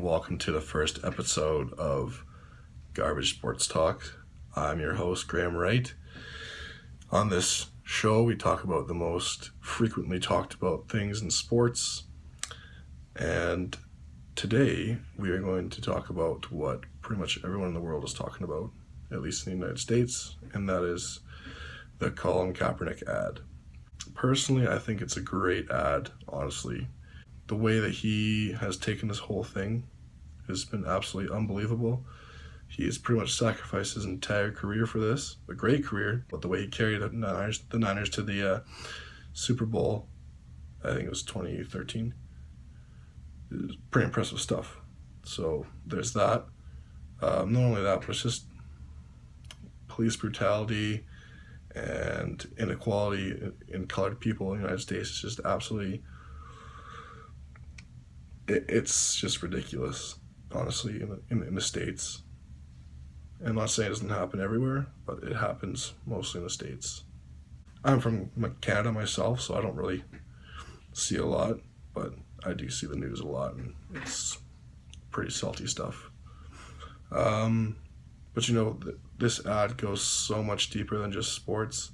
welcome to the first episode of Garbage Sports Talk. I'm your host, Graham Wright. On this show, we talk about the most frequently talked about things in sports. And today, we are going to talk about what pretty much everyone in the world is talking about, at least in the United States, and that is the Colin Kaepernick ad. Personally, I think it's a great ad, honestly. The way that he has taken this whole thing has been absolutely unbelievable. He has pretty much sacrificed his entire career for this. A great career, but the way he carried the Niners to the Super Bowl, I think it was 2013, is pretty impressive stuff. So there's that. Not only that, but it's just police brutality and inequality in colored people in the United States. It's just absolutely... It's just ridiculous, honestly, in the States. I'm not saying it doesn't happen everywhere, but it happens mostly in the States. I'm from Canada myself, so I don't really see a lot, but I do see the news a lot, and it's pretty salty stuff. But you know, this ad goes so much deeper than just sports.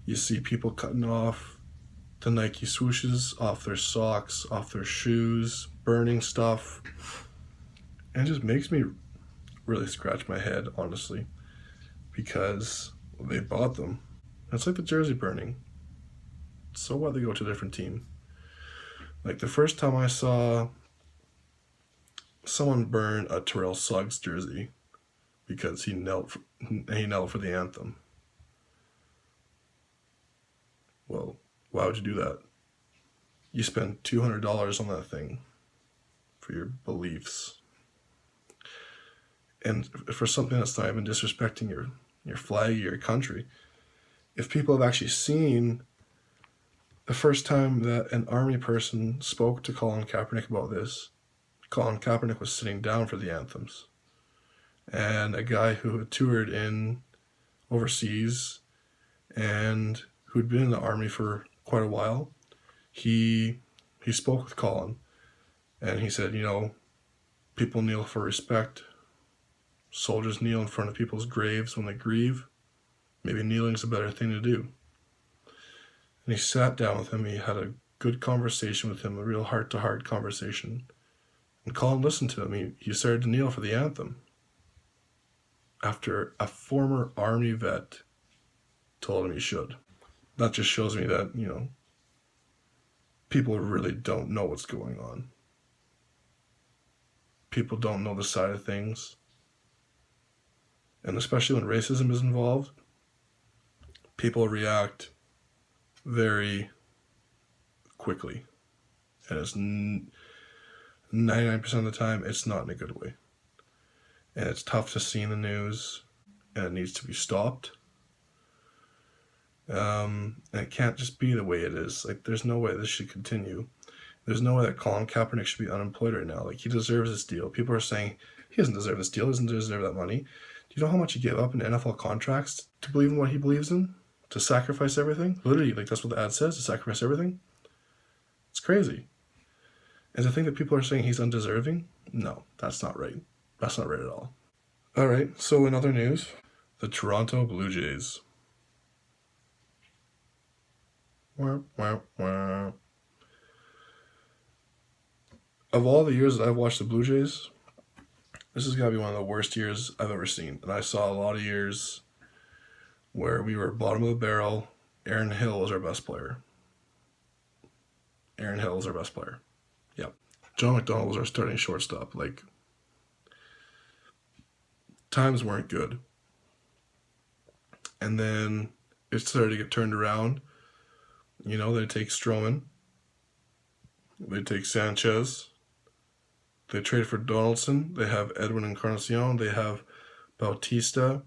You see people cutting off the Nike swooshes off their socks, off their shoes, burning stuff. And it just makes me really scratch my head, honestly, because they bought them. It's like the jersey burning. So what, they go to a different team? Like the first time I saw someone burn a Terrell Suggs jersey because he knelt for the anthem. Well, why would you do that? You spend $200 on that thing for your beliefs. And for something that's not even disrespecting your flag, your country. If people have actually seen the first time that an Army person spoke to Colin Kaepernick about this, Colin Kaepernick was sitting down for the anthems. And a guy who had toured in overseas and who'd been in the Army for quite a while, he spoke with Colin, and he said, you know, people kneel for respect. Soldiers kneel in front of people's graves when they grieve. Maybe kneeling's a better thing to do. And he sat down with him. He had a good conversation with him, a real heart-to-heart conversation. And Colin listened to him. He started to kneel for the anthem after a former Army vet told him he should. That just shows me that, you know, people really don't know what's going on. People don't know the side of things. And especially when racism is involved, people react very quickly. And it's 99% of the time, it's not in a good way. And it's tough to see in the news, and it needs to be stopped. And it can't just be the way it is. Like, there's no way this should continue. There's no way that Colin Kaepernick should be unemployed right now. Like, he deserves this deal. People are saying he doesn't deserve this deal. He doesn't deserve that money. Do you know how much he gave up in NFL contracts to believe in what he believes in? To sacrifice everything? Literally, like, that's what the ad says, to sacrifice everything. It's crazy. And to think that people are saying he's undeserving? No, that's not right. That's not right at all. All right, so in other news, the Toronto Blue Jays. Wah, wah, wah. Of all the years that I've watched the Blue Jays, this has got to be one of the worst years I've ever seen. And I saw a lot of years where we were bottom of the barrel. Aaron Hill was our best player. Yep. John McDonald was our starting shortstop. Like, times weren't good. And then it started to get turned around. You know, they take Stroman. They take Sanchez. They trade for Donaldson. They have Edwin Encarnacion. They have Bautista,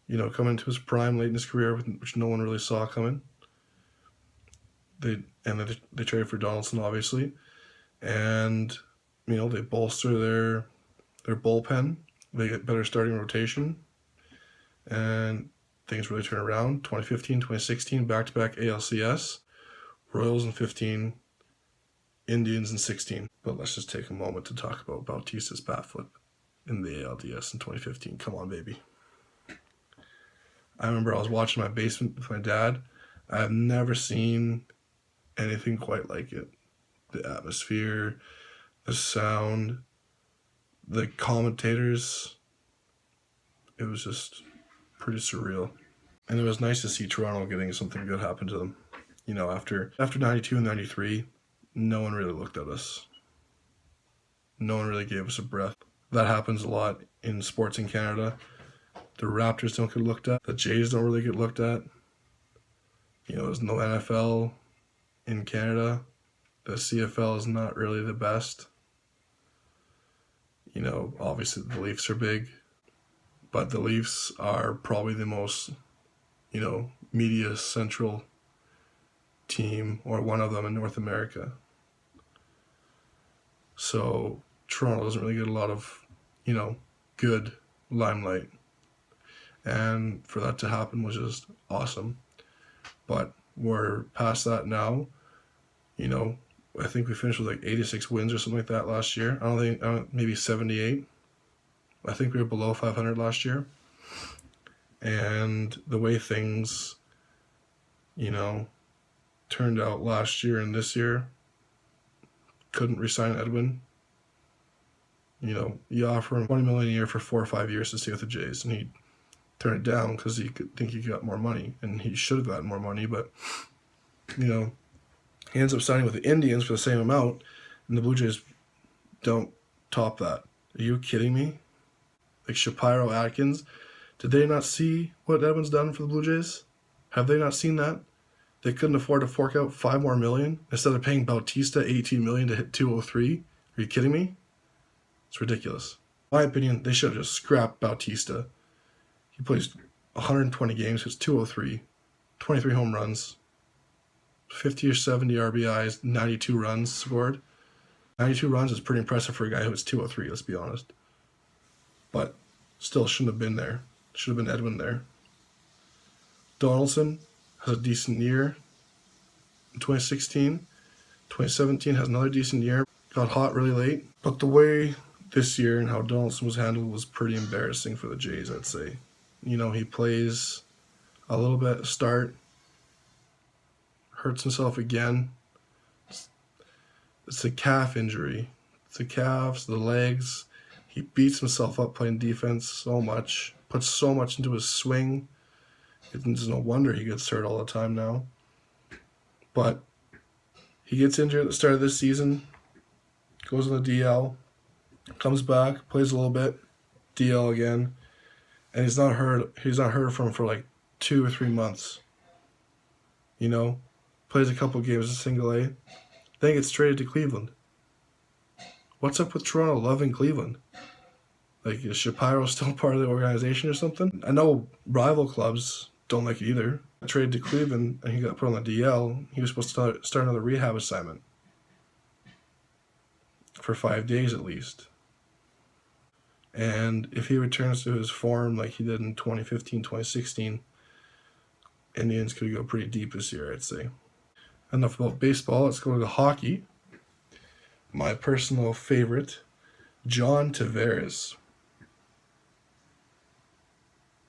you know, coming into his prime late in his career, which no one really saw coming. They trade for Donaldson, obviously. And, you know, they bolster their bullpen. They get better starting rotation. And things really turn around. 2015, 2016, back-to-back ALCS. Royals in 15 Indians in 16. But let's just take a moment to talk about Bautista's bat flip in the ALDS in 2015. Come on, baby. I remember I was watching my basement with my dad. I have never seen anything quite like it. The atmosphere, the sound, the commentators. It was just pretty surreal. And it was nice to see Toronto getting something good happen to them. You know, after 92 and 93, no one really looked at us. No one really gave us a breath. That happens a lot in sports in Canada. The Raptors don't get looked at. The Jays don't really get looked at. You know, there's no NFL in Canada. The CFL is not really the best. You know, obviously the Leafs are big. But the Leafs are probably the most, you know, media central team, or one of them in North America. So Toronto doesn't really get a lot of, you know, good limelight. And for that to happen was just awesome. But we're past that now. You know, I think we finished with like 86 wins or something like that last year. Maybe 78. I think we were below 500 last year. And the way things, you know, turned out last year and this year, couldn't re-sign Edwin. You know, you offer him $20 million a year for 4 or 5 years to stay with the Jays, and he turned it down because he could think he got more money, and he should have gotten more money. But you know, he ends up signing with the Indians for the same amount, and the Blue Jays don't top that. Are you kidding me? Like Shapiro, Atkins, did they not see what Edwin's done for the Blue Jays? Have they not seen that? They couldn't afford to fork out $5 more million instead of paying Bautista $18 million to hit 203. Are you kidding me? It's ridiculous. In my opinion, they should have just scrapped Bautista. He plays 120 games, hits 203, 23 home runs, 50 or 70 RBIs, 92 runs scored. 92 runs is pretty impressive for a guy who hits 203, let's be honest. But still shouldn't have been there. Should have been Edwin there. Donaldson has a decent year in 2016. 2017 has another decent year. Got hot really late. But the way this year and how Donaldson was handled was pretty embarrassing for the Jays, I'd say. You know, he plays a little bit at start, hurts himself again. It's a calf injury. It's the calves, the legs. He beats himself up playing defense so much, puts so much into his swing. It's no wonder he gets hurt all the time now. But he gets injured at the start of this season, goes on the DL, comes back, plays a little bit, DL again, and he's not heard from for like 2 or 3 months. You know, plays a couple games in single A, then gets traded to Cleveland. What's up with Toronto loving Cleveland? Like, is Shapiro still part of the organization or something? I know rival clubs don't like it either. I traded to Cleveland and he got put on the DL. He was supposed to start another rehab assignment for 5 days at least. And if he returns to his form like he did in 2015, 2016, Indians could go pretty deep this year, I'd say. Enough about baseball. Let's go to hockey. My personal favorite, John Tavares.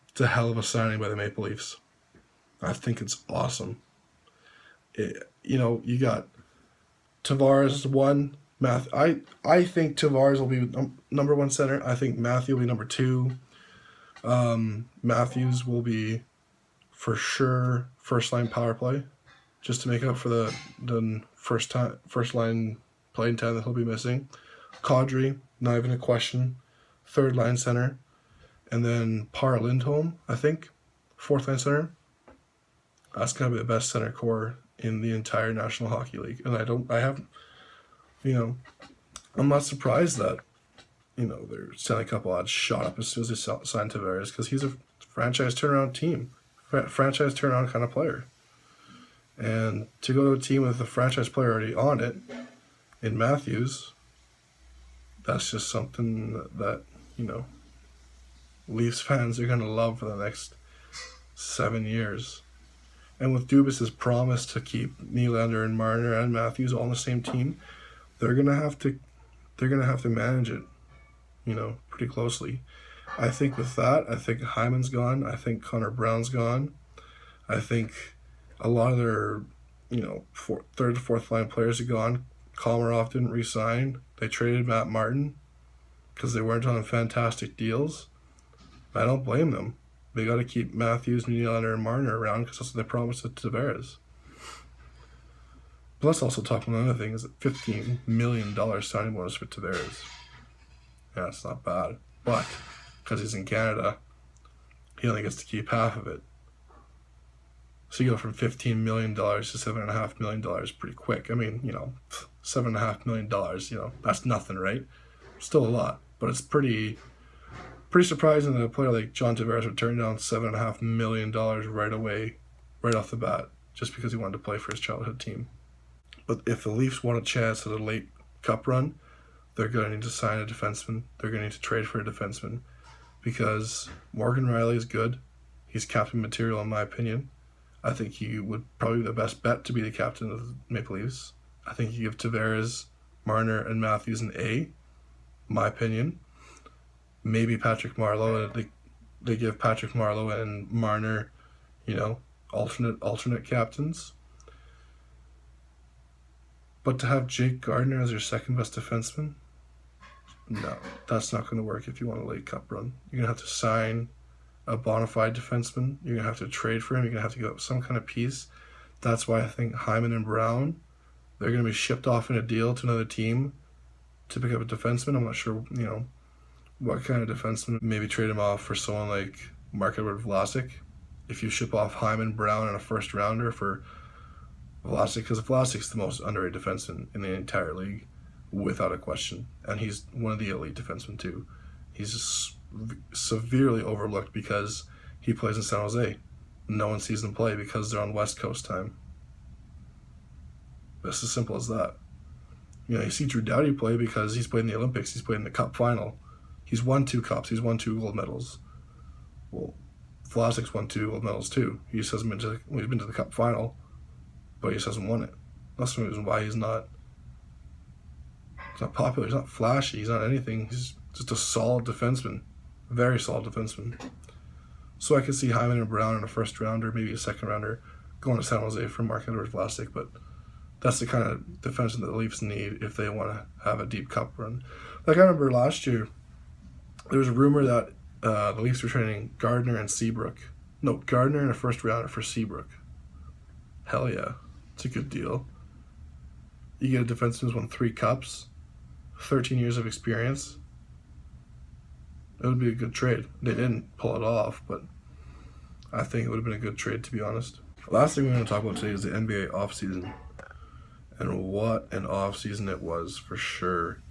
It's a hell of a signing by the Maple Leafs. I think it's awesome. You know, you got Tavares 1. I think Tavares will be number 1 center. I think Matthew will be number 2. Matthews will be for sure first line power play, just to make up for the first line playing time that he'll be missing. Kadri, not even a question, 3rd line center. And then Par Lindholm, I think, 4th line center. That's going to be the best center core in the entire National Hockey League. And I'm not surprised that, you know, their Stanley Cup odds shot up as soon as they signed Tavares, because he's a franchise turnaround team, franchise turnaround kind of player. And to go to a team with a franchise player already on it, in Matthews, that's just something that you know, Leafs fans are going to love for the next 7 years. And with Dubas' promise to keep Nylander and Marner and Matthews all on the same team, they're gonna have to manage it, pretty closely. I think with that, I think Hyman's gone. I think Connor Brown's gone. I think a lot of their, third to fourth line players are gone. Komarov didn't re-sign. They traded Matt Martin because they weren't on fantastic deals. I don't blame them. They got to keep Matthews, Nylander, and Marner around because that's what they promised to Tavares. But let's also talk about another thing, is that $15 million signing bonus for Tavares. Yeah, it's not bad. But because he's in Canada, he only gets to keep half of it. So you go from $15 million to $7.5 million pretty quick. I mean, $7.5 million, that's nothing, right? Still a lot, but it's pretty surprising that a player like John Tavares would turn down $7.5 million right away, right off the bat, just because he wanted to play for his childhood team. But if the Leafs want a chance at a late cup run, they're going to need to sign a defenseman. They're going to need to trade for a defenseman because Morgan Rielly is good. He's captain material, in my opinion. I think he would probably be the best bet to be the captain of the Maple Leafs. I think you give Tavares, Marner, and Matthews an A, my opinion. Maybe Patrick Marleau. They give Patrick Marleau and Marner, alternate captains. But to have Jake Gardiner as your second best defenseman, no, that's not going to work if you want a late cup run. You're going to have to sign a bona fide defenseman. You're going to have to trade for him. You're going to have to give up some kind of piece. That's why I think Hyman and Brown, they're going to be shipped off in a deal to another team to pick up a defenseman. I'm not sure, what kind of defenseman. Maybe trade him off for someone like Mark-Edward Vlasic. If you ship off Hyman, Brown, and a first rounder for Vlasic, because Vlasic's the most underrated defenseman in the entire league, without a question. And he's one of the elite defensemen too. He's severely overlooked because he plays in San Jose. No one sees them play because they're on West Coast time. It's as simple as that. You see Drew Doughty play because he's played in the Olympics. He's played in the Cup final. He's won 2 cups. He's won 2 gold medals. Well, Vlasic's won 2 gold medals too. He just hasn't he's been to the Cup final, but he just hasn't won it. That's the reason why he's not popular. He's not flashy. He's not anything. He's just a solid defenseman. Very solid defenseman. So I could see Hyman and Brown in a first rounder, maybe a second rounder, going to San Jose for Mark-Edward Vlasic, but that's the kind of defenseman that the Leafs need if they want to have a deep cup run. Like I remember last year, there was a rumor that the Leafs were trading Gardiner and Seabrook. No, Gardiner and a first rounder for Seabrook. Hell yeah. It's a good deal. You get a defenseman who's won 3 cups, 13 years of experience. It would be a good trade. They didn't pull it off, but I think it would have been a good trade, to be honest. Last thing we're going to talk about today is the NBA offseason. And what an offseason it was, for sure.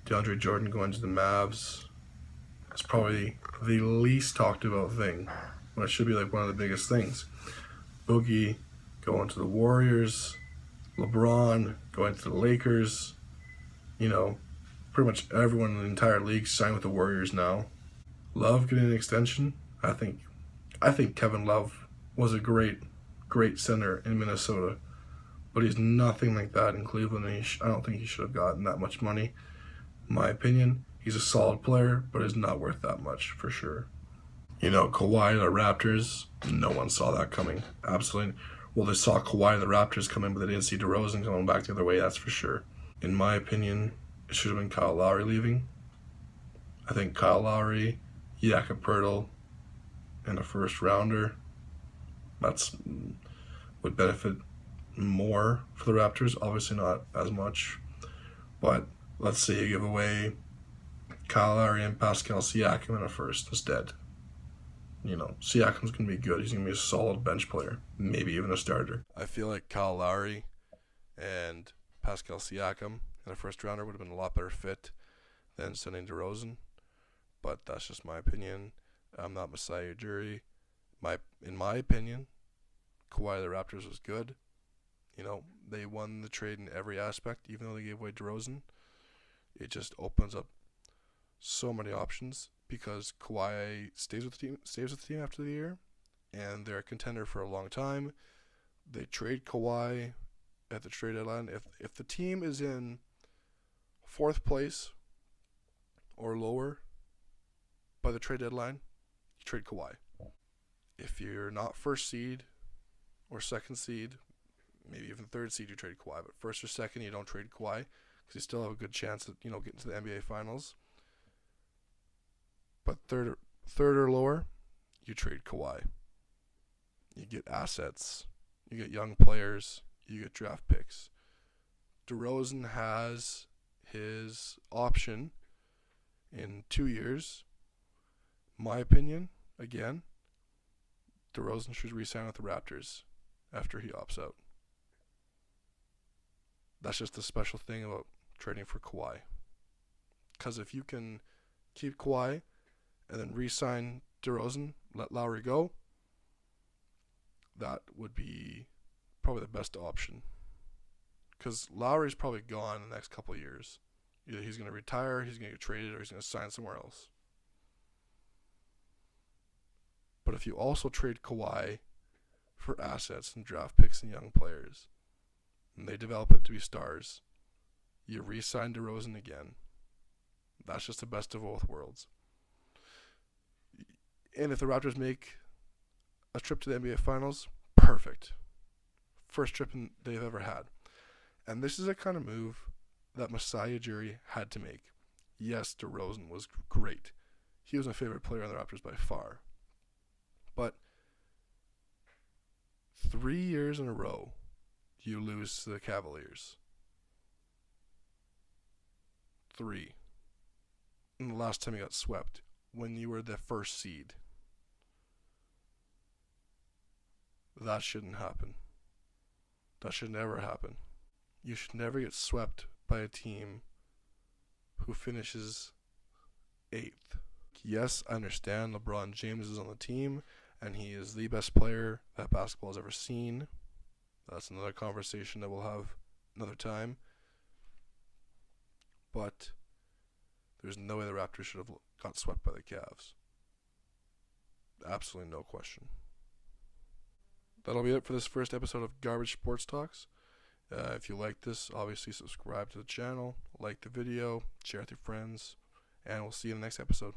DeAndre Jordan going to the Mavs is probably the least talked about thing, when it should be like one of the biggest things. Boogie going to the Warriors, LeBron going to the Lakers, pretty much everyone in the entire league signed with the Warriors now. Love getting an extension. I think Kevin Love was a great center in Minnesota, but he's nothing like that in Cleveland. And I don't think he should have gotten that much money. In my opinion, he's a solid player, but he's not worth that much for sure. Kawhi to the Raptors, no one saw that coming. Absolutely. Well, they saw Kawhi to the Raptors coming, but they didn't see DeRozan going back the other way, that's for sure. In my opinion, it should have been Kyle Lowry leaving. I think Kyle Lowry, Jakob Poeltl, and a first rounder, would benefit more for the Raptors. Obviously not as much, but let's say you give away Kyle Lowry and Pascal Siakam in a first instead. Siakam's going to be good. He's going to be a solid bench player, maybe even a starter. I feel like Kyle Lowry and Pascal Siakam in a first rounder would have been a lot better fit than sending DeRozan, but that's just my opinion. I'm not Messiah Ujiri. In my opinion, Kawhi the Raptors was good. They won the trade in every aspect, even though they gave away DeRozan. It just opens up so many options because Kawhi stays with the team after the year, and they're a contender for a long time. They trade Kawhi at the trade deadline. If the team is in fourth place or lower by the trade deadline, you trade Kawhi. If you're not first seed or second seed, maybe even third seed, you trade Kawhi. But first or second, you don't trade Kawhi because you still have a good chance of getting to the NBA Finals. But third or lower, you trade Kawhi. You get assets, you get young players, you get draft picks. DeRozan has his option in 2 years. My opinion, again, DeRozan should re-sign with the Raptors after he opts out. That's just the special thing about trading for Kawhi. Because if you can keep Kawhi and then re-sign DeRozan, let Lowry go, that would be probably the best option. Because Lowry's probably gone in the next couple of years. Either he's going to retire, he's going to get traded, or he's going to sign somewhere else. But if you also trade Kawhi for assets and draft picks and young players, and they develop it to be stars, you re-sign DeRozan again. That's just the best of both worlds. And if the Raptors make a trip to the NBA Finals, perfect. First trip they've ever had. And this is a kind of move that Masai Ujiri had to make. Yes, DeRozan was great. He was my favorite player on the Raptors by far. But 3 years in a row, you lose to the Cavaliers. 3. And the last time you got swept, when you were the first seed. That shouldn't happen. That should never happen. You should never get swept by a team who finishes 8th. Yes, I understand LeBron James is on the team, and he is the best player that basketball has ever seen. That's another conversation that we'll have another time. But there's no way the Raptors should have got swept by the Cavs. Absolutely no question. That'll be it for this first episode of Garbage Sports Talks. If you like this, obviously subscribe to the channel, like the video, share with your friends, and we'll see you in the next episode.